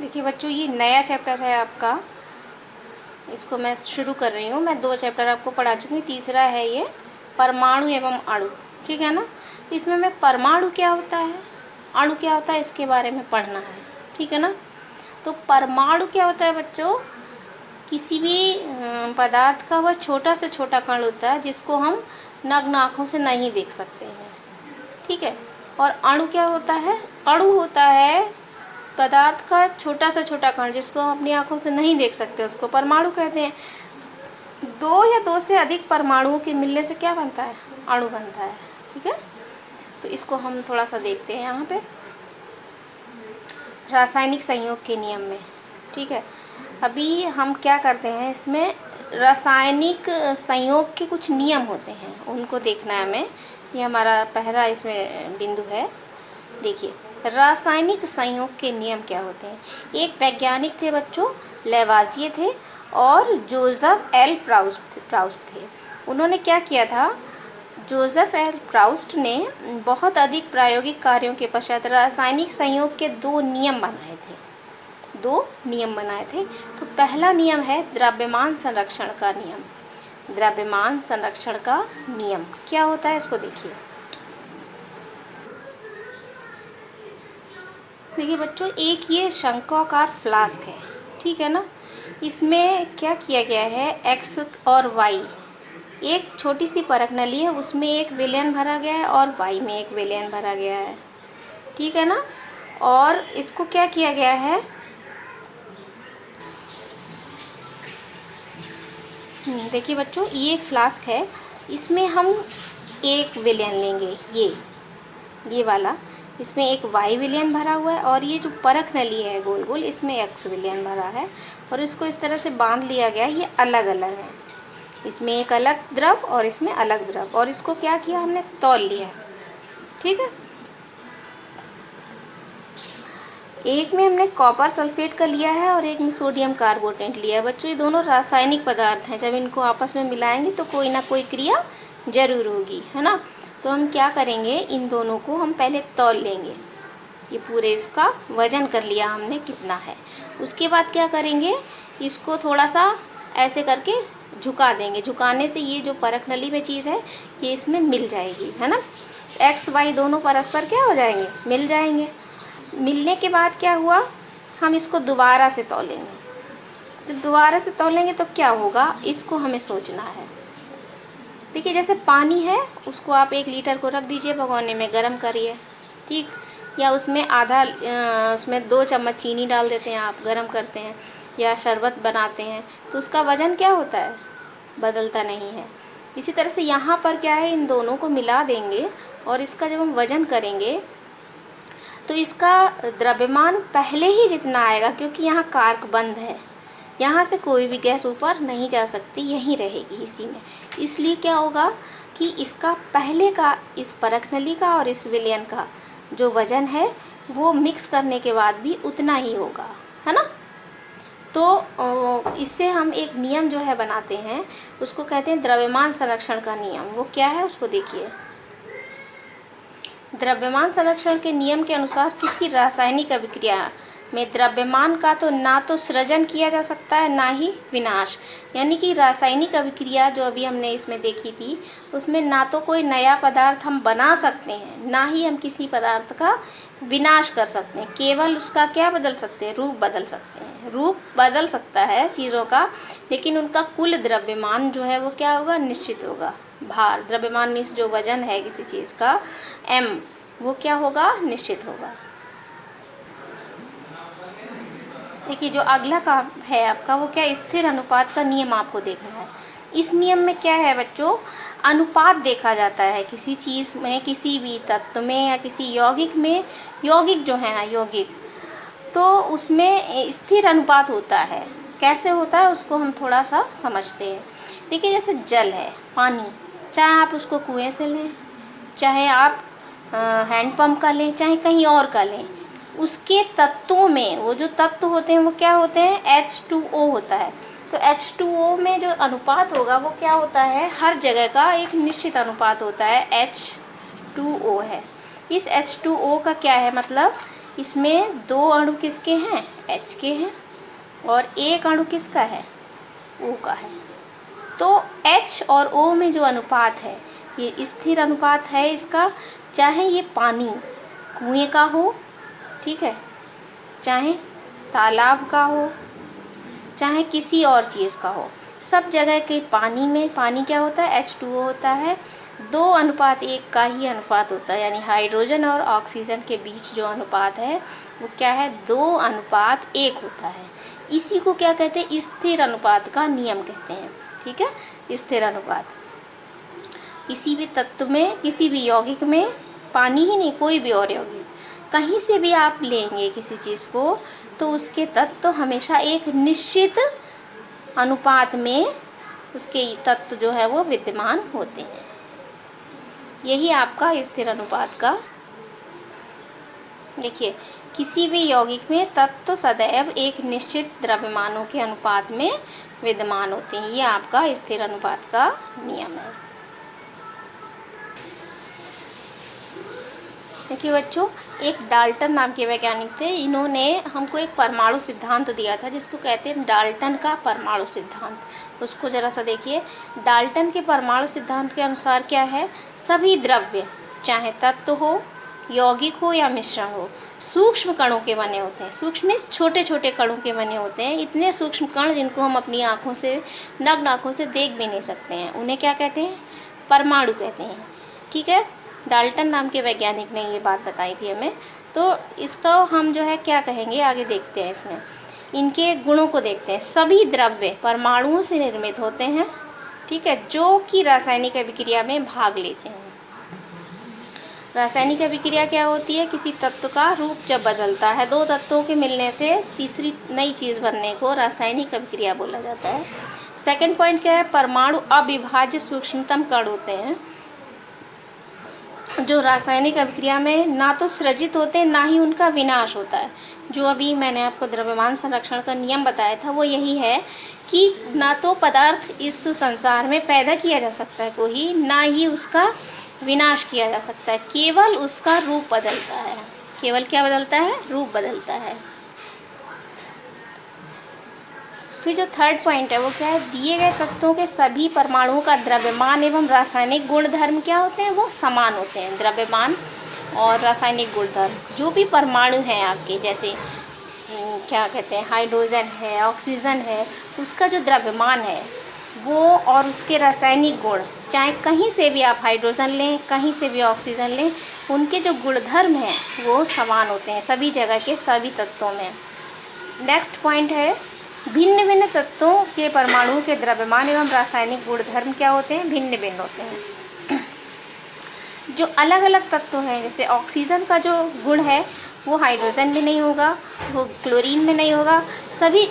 देखिए बच्चों, ये नया चैप्टर है आपका, इसको मैं शुरू कर रही हूँ। मैं 2 चैप्टर आपको पढ़ा चुकी हूँ, तीसरा है ये परमाणु एवं अणु, ठीक है ना। इसमें मैं परमाणु क्या होता है, अणु क्या होता है, इसके बारे में पढ़ना है, ठीक है ना। तो परमाणु क्या होता है बच्चों, किसी भी पदार्थ का वह छोटा से छोटा कण होता है जिसको हम नग्न आँखों से नहीं देख सकते हैं, ठीक है। और अणु क्या होता है, अणु होता है पदार्थ का छोटा से छोटा कण जिसको हम अपनी आंखों से नहीं देख सकते, उसको परमाणु कहते हैं। 2 या 2 से अधिक परमाणुओं के मिलने से क्या बनता है, अणु बनता है, ठीक है। तो इसको हम थोड़ा सा देखते हैं यहाँ पे रासायनिक संयोग के नियम में, ठीक है। अभी हम क्या करते हैं, इसमें रासायनिक संयोग के कुछ नियम होते हैं, उनको देखना है हमें। ये हमारा पहला इसमें बिंदु है। देखिए, रासायनिक संयोग के नियम क्या होते हैं। एक वैज्ञानिक थे बच्चों, लेवाजिये थे और जोसेफ एल प्राउस्ट थे। उन्होंने क्या किया था, जोसेफ एल प्राउस्ट ने बहुत अधिक प्रायोगिक कार्यों के पश्चात रासायनिक संयोग के 2 नियम बनाए थे। तो पहला नियम है द्रव्यमान संरक्षण का नियम। द्रव्यमान संरक्षण का नियम क्या होता है, इसको देखिए। देखिए बच्चों, एक ये शंक्वाकार फ्लास्क है, ठीक है ना। इसमें क्या किया गया है, एक्स और वाई, एक छोटी सी परख नली है, उसमें एक विलयन भरा गया है और वाई में एक विलयन भरा गया है, ठीक है ना। और इसको क्या किया गया है, देखिए बच्चों, ये फ्लास्क है, इसमें हम एक विलयन लेंगे, ये वाला, इसमें एक वाई विलयन भरा हुआ है और ये जो परख नली है गोल गोल, इसमें एक्स विलयन भरा है और इसको इस तरह से बांध लिया गया है। ये अलग अलग है, इसमें एक अलग द्रव और इसमें अलग द्रव, और इसको क्या किया, हमने तौल लिया, ठीक है। एक में हमने कॉपर सल्फेट का लिया है और एक में सोडियम कार्बोनेट लिया है। बच्चों, ये दोनों रासायनिक पदार्थ हैं, जब इनको आपस में मिलाएंगे तो कोई ना कोई क्रिया जरूर होगी, है ना। तो हम क्या करेंगे, इन दोनों को हम पहले तौल लेंगे। ये पूरे इसका वजन कर लिया हमने कितना है। उसके बाद क्या करेंगे, इसको थोड़ा सा ऐसे करके झुका देंगे। झुकाने से ये जो परख नली में चीज़ है ये इसमें मिल जाएगी, है ना। एक्स वाई दोनों परस्पर क्या हो जाएंगे, मिल जाएंगे। मिलने के बाद क्या हुआ, हम इसको दोबारा से तौलेंगे। जब दोबारा से तौलेंगे तो क्या होगा, इसको हमें सोचना है। देखिए, जैसे पानी है, उसको आप 1 लीटर को रख दीजिए भगोने में, गर्म करिए, ठीक। या उसमें उसमें 2 चम्मच चीनी डाल देते हैं आप, गर्म करते हैं, या शरबत बनाते हैं, तो उसका वज़न क्या होता है, बदलता नहीं है। इसी तरह से यहाँ पर क्या है, इन दोनों को मिला देंगे और इसका जब हम वज़न करेंगे तो इसका द्रव्यमान पहले ही जितना आएगा, क्योंकि यहाँ कार्क बंद है, यहाँ से कोई भी गैस ऊपर नहीं जा सकती, यहीं रहेगी इसी में। इसलिए क्या होगा कि इसका पहले का, इस परख नली का और इस विलयन का जो वज़न है वो मिक्स करने के बाद भी उतना ही होगा, है ना। तो इससे हम एक नियम जो है बनाते हैं, उसको कहते हैं द्रव्यमान संरक्षण का नियम। वो क्या है, उसको देखिए। द्रव्यमान संरक्षण के नियम के अनुसार किसी रासायनिक अभिक्रिया में द्रव्यमान का तो ना तो सृजन किया जा सकता है, ना ही विनाश। यानी कि रासायनिक अभिक्रिया जो अभी हमने इसमें देखी थी, उसमें ना तो कोई नया पदार्थ हम बना सकते हैं, ना ही हम किसी पदार्थ का विनाश कर सकते हैं। केवल उसका क्या बदल सकते हैं, रूप बदल सकते हैं। रूप बदल सकता है चीज़ों का, लेकिन उनका कुल द्रव्यमान जो है वो क्या होगा, निश्चित होगा। भार, द्रव्यमान मीन्स जो वजन है किसी चीज़ का, m, वो क्या होगा, निश्चित होगा। देखिए, जो अगला काम है आपका, वो क्या, स्थिर अनुपात का नियम आपको देखना है। इस नियम में क्या है बच्चों, अनुपात देखा जाता है किसी चीज़ में, किसी भी तत्व में या किसी यौगिक में। यौगिक जो है ना, यौगिक, तो उसमें स्थिर अनुपात होता है। कैसे होता है उसको हम थोड़ा सा समझते हैं। देखिए, जैसे जल है, पानी, चाहे आप उसको कुएं से लें, चाहे आप हैंडपम्प का लें, चाहे कहीं और का लें, उसके तत्वों में वो जो तत्व होते हैं वो क्या होते हैं, H2O होता है। तो H2O में जो अनुपात होगा वो क्या होता है, हर जगह का एक निश्चित अनुपात होता है, H2O है। इस H2O का क्या है मतलब, इसमें 2 अणु किसके हैं, H के हैं, और 1 अणु किसका है, O का है। तो H और O में जो अनुपात है ये स्थिर अनुपात है इसका, चाहे ये पानी कुएं का हो, ठीक है, चाहे तालाब का हो, चाहे किसी और चीज़ का हो, सब जगह के पानी में पानी क्या होता है, H2O होता है। 2:1 का ही अनुपात होता है, यानी हाइड्रोजन और ऑक्सीजन के बीच जो अनुपात है वो क्या है, 2:1 होता है। इसी को क्या कहते हैं, स्थिर अनुपात का नियम कहते हैं। ठीक है, स्थिर अनुपात। किसी भी तत्व में, किसी भी यौगिक में, पानी ही नहीं कोई भी और यौगिक कहीं से भी आप लेंगे किसी चीज़ को, तो उसके तत्व हमेशा एक निश्चित अनुपात में उसके तत्व जो है वो विद्यमान होते हैं। यही आपका स्थिर अनुपात का, देखिए किसी भी यौगिक में तत्व सदैव एक निश्चित द्रव्यमानों के अनुपात में विद्यमान होते हैं। ये आपका स्थिर अनुपात का नियम है। देखिए बच्चों, एक डाल्टन नाम के वैज्ञानिक थे, इन्होंने हमको एक परमाणु सिद्धांत दिया था जिसको कहते हैं डाल्टन का परमाणु सिद्धांत। उसको ज़रा सा देखिए। डाल्टन के परमाणु सिद्धांत के अनुसार क्या है, सभी द्रव्य चाहे तत्व हो, यौगिक हो या मिश्रण हो, सूक्ष्म कणों के बने होते हैं। सूक्ष्म छोटे छोटे कणों के बने होते हैं। इतने सूक्ष्म कण जिनको हम अपनी आँखों से, नग्न आँखों से देख भी नहीं सकते हैं, उन्हें क्या कहते हैं, परमाणु कहते हैं। ठीक है, डाल्टन नाम के वैज्ञानिक ने ये बात बताई थी हमें। तो इसका हम जो है क्या कहेंगे, आगे देखते हैं। इसमें इनके गुणों को देखते हैं। सभी द्रव्य परमाणुओं से निर्मित होते हैं, ठीक है, जो कि रासायनिक अभिक्रिया में भाग लेते हैं। रासायनिक अभिक्रिया क्या होती है, किसी तत्व का रूप जब बदलता है, 2 तत्वों के मिलने से तीसरी नई चीज़ बनने को रासायनिक अभिक्रिया बोला जाता है। सेकंड पॉइंट क्या है, परमाणु अविभाज्य सूक्ष्मतम कण होते हैं जो रासायनिक अभिक्रिया में ना तो सृजित होते हैं ना ही उनका विनाश होता है। जो अभी मैंने आपको द्रव्यमान संरक्षण का नियम बताया था वो यही है कि ना तो पदार्थ इस संसार में पैदा किया जा सकता है कोई, ना ही उसका विनाश किया जा सकता है, केवल उसका रूप बदलता है। केवल क्या बदलता है, रूप बदलता है। फिर जो थर्ड पॉइंट है वो क्या है, दिए गए तत्वों के सभी परमाणुओं का द्रव्यमान एवं रासायनिक गुणधर्म क्या होते हैं, वो समान होते हैं। द्रव्यमान और रासायनिक गुणधर्म, जो भी परमाणु हैं आपके, जैसे क्या कहते हैं, हाइड्रोजन है, ऑक्सीजन है, उसका जो द्रव्यमान है वो और उसके रासायनिक गुण, चाहे कहीं से भी आप हाइड्रोजन लें, कहीं से भी ऑक्सीजन लें, उनके जो गुणधर्म हैं वो समान होते हैं सभी जगह के सभी तत्वों में। नेक्स्ट पॉइंट है, भिन्न भिन्न तत्वों के परमाणुओं के द्रव्यमान एवं रासायनिक गुणधर्म क्या होते हैं, भिन्न भिन्न होते हैं। जो अलग अलग तत्व हैं, जैसे ऑक्सीजन का जो गुण है वो हाइड्रोजन में नहीं होगा, वो क्लोरीन में नहीं होगा। सभी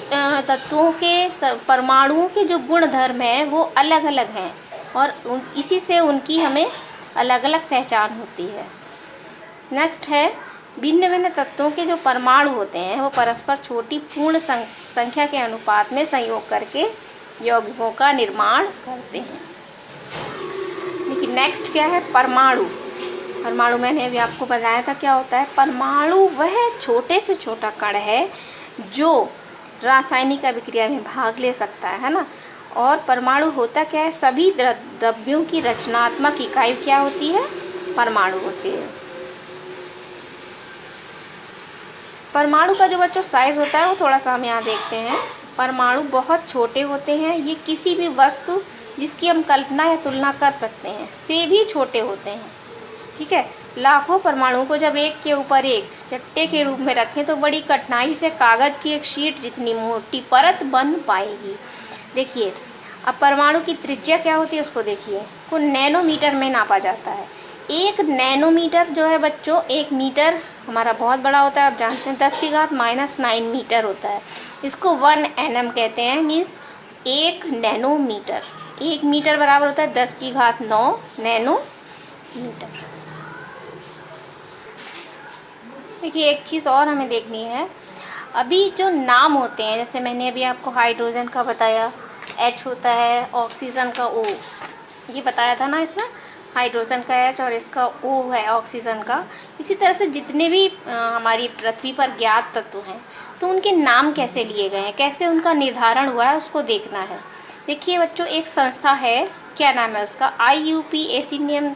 तत्वों के परमाणुओं के जो गुणधर्म हैं वो अलग अलग हैं और इसी से उनकी हमें अलग अलग पहचान होती है। नेक्स्ट है, भिन्न भिन्न तत्वों के जो परमाणु होते हैं वो परस्पर छोटी पूर्ण संख्या के अनुपात में संयोग करके यौगिकों का निर्माण करते हैं। लेकिन नेक्स्ट क्या है, परमाणु। परमाणु मैंने अभी आपको बताया था क्या होता है। परमाणु वह छोटे से छोटा कण है जो रासायनिक अभिक्रिया में भाग ले सकता है ना। और परमाणु होता क्या है, सभी द्रव्यों की रचनात्मक इकाई क्या होती है, परमाणु होती है। परमाणु का जो बच्चों साइज़ होता है वो थोड़ा सा हम यहाँ देखते हैं। परमाणु बहुत छोटे होते हैं। ये किसी भी वस्तु जिसकी हम कल्पना या तुलना कर सकते हैं से भी छोटे होते हैं। ठीक है, लाखों परमाणुओं को जब एक के ऊपर एक चट्टे के रूप में रखें तो बड़ी कठिनाई से कागज़ की एक शीट जितनी मोटी परत बन पाएगी। देखिए, अब परमाणु की त्रिज्या क्या होती है उसको देखिए, को नैनोमीटर में नापा जाता है। 1 नैनोमीटर जो है बच्चों, 1 मीटर हमारा बहुत बड़ा होता है, आप जानते हैं 10⁻⁹ मीटर होता है। इसको 1 nm कहते हैं, मीन्स 1 नैनोमीटर। 1 मीटर बराबर होता है 10⁹ नैनोमीटर। देखिए, एक चीज़ और हमें देखनी है। अभी जो नाम होते हैं, जैसे मैंने अभी आपको हाइड्रोजन का बताया, H होता है, ऑक्सीजन का O, ये बताया था ना इसमें। हाइड्रोजन का H और इसका O है ऑक्सीजन का। इसी तरह से जितने भी हमारी पृथ्वी पर ज्ञात तत्व हैं तो उनके नाम कैसे लिए गए हैं, कैसे उनका निर्धारण हुआ है, उसको देखना है। देखिए बच्चों, एक संस्था है, क्या नाम है उसका, IUPAC नियम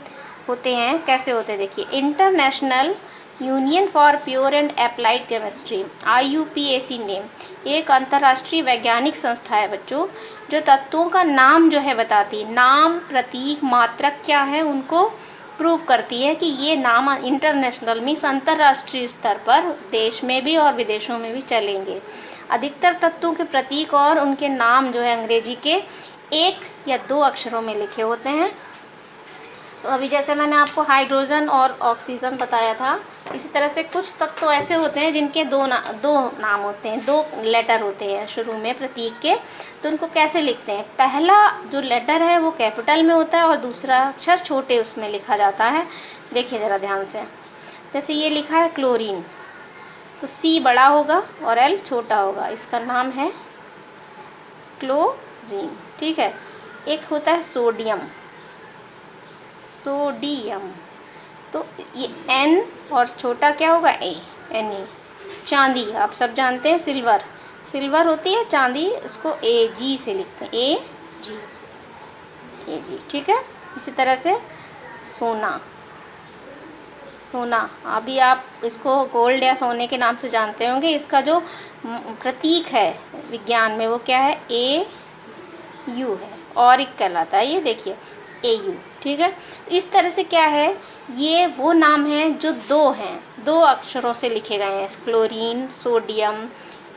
होते हैं। कैसे होते हैं देखिए, international union for pure and applied chemistry, IUPAC name एक अंतर्राष्ट्रीय वैज्ञानिक संस्था है बच्चों, जो तत्वों का नाम जो है बताती है। नाम, प्रतीक, मात्रक क्या है उनको प्रूव करती है कि ये नाम इंटरनेशनल मीन्स अंतर्राष्ट्रीय स्तर पर देश में भी और विदेशों में भी चलेंगे। अधिकतर तत्वों के प्रतीक और उनके नाम जो है अंग्रेजी के 1 या 2 अक्षरों में लिखे होते हैं। तो अभी जैसे मैंने आपको हाइड्रोजन और ऑक्सीजन बताया था, इसी तरह से कुछ तत्व ऐसे होते हैं जिनके दो नाम होते हैं, 2 लेटर होते हैं शुरू में प्रतीक के। तो उनको कैसे लिखते हैं, पहला जो लेटर है वो कैपिटल में होता है और दूसरा अक्षर छोटे उसमें लिखा जाता है। देखिए ज़रा ध्यान से, जैसे ये लिखा है क्लोरीन, तो C बड़ा होगा और L छोटा होगा, इसका नाम है क्लोरीन। ठीक है। एक होता है सोडियम, तो ये N और छोटा क्या होगा Na। चांदी आप सब जानते हैं, सिल्वर होती है चांदी, उसको Ag से लिखते हैं, Ag। ठीक है। इसी तरह से सोना अभी आप इसको गोल्ड या सोने के नाम से जानते होंगे। इसका जो प्रतीक है विज्ञान में वो क्या है, AU है, ऑरिक कहलाता है ये, देखिए AU। ठीक है। इस तरह से क्या है, ये वो नाम हैं जो 2 अक्षरों से लिखे गए हैं, क्लोरीन, सोडियम,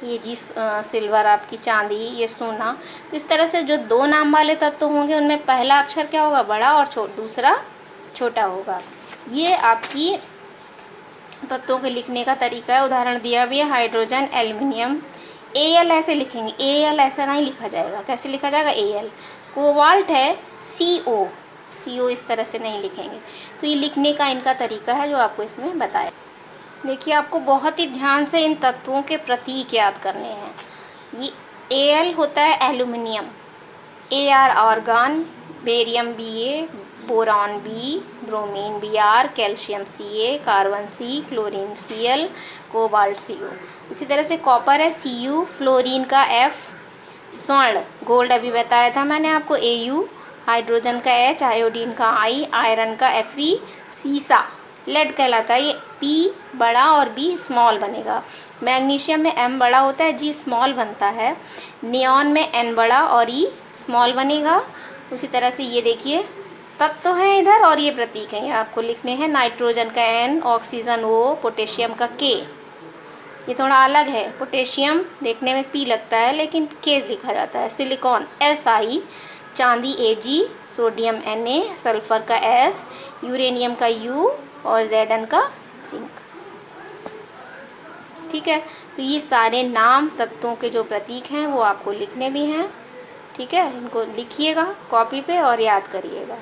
ये जी सिल्वर आपकी चांदी, ये सोना। तो इस तरह से जो 2 नाम वाले तत्व होंगे उनमें पहला अक्षर क्या होगा, बड़ा, और दूसरा छोटा होगा। ये आपकी तत्वों के लिखने का तरीका है। उदाहरण दिया भी है, हाइड्रोजन, एल्युमिनियम। Al ऐसे लिखेंगे, Al ऐसा नहीं लिखा जाएगा। कैसे लिखा जाएगा, Al। कोबाल्ट है CO इस तरह से नहीं लिखेंगे। तो ये लिखने का इनका तरीका है जो आपको इसमें बताया। देखिए, आपको बहुत ही ध्यान से इन तत्वों के प्रतीक याद करने हैं। ये Al होता है aluminium, Ar argon, barium Ba, boron B, bromine Br, calcium Ca, carbon C, chlorine Cl, cobalt CO। इसी तरह से कॉपर है Cu, फ्लोरीन का F, स्वर्ण गोल्ड अभी बताया था मैंने आपको Au, हाइड्रोजन का H, आयोडीन का I, आयरन का Fe, सीसा लेड कहलाता है, ये P बड़ा और B स्मॉल बनेगा। मैग्नीशियम में M बड़ा होता है, G स्मॉल बनता है। नियॉन में N बड़ा और E स्मॉल बनेगा। उसी तरह से ये देखिए तत्व हैं इधर और ये प्रतीक हैं, ये आपको लिखने हैं। नाइट्रोजन का N, ऑक्सीजन O, पोटेशियम का K। ये थोड़ा अलग है, पोटेशियम देखने में P लगता है लेकिन K लिखा जाता है। सिलिकॉन Si, चांदी Ag, सोडियम Na, सल्फर का S, यूरेनियम का U और Zn का जिंक। ठीक है। तो ये सारे नाम तत्वों के जो प्रतीक हैं वो आपको लिखने भी हैं। ठीक है, इनको लिखिएगा कॉपी पे और याद करिएगा।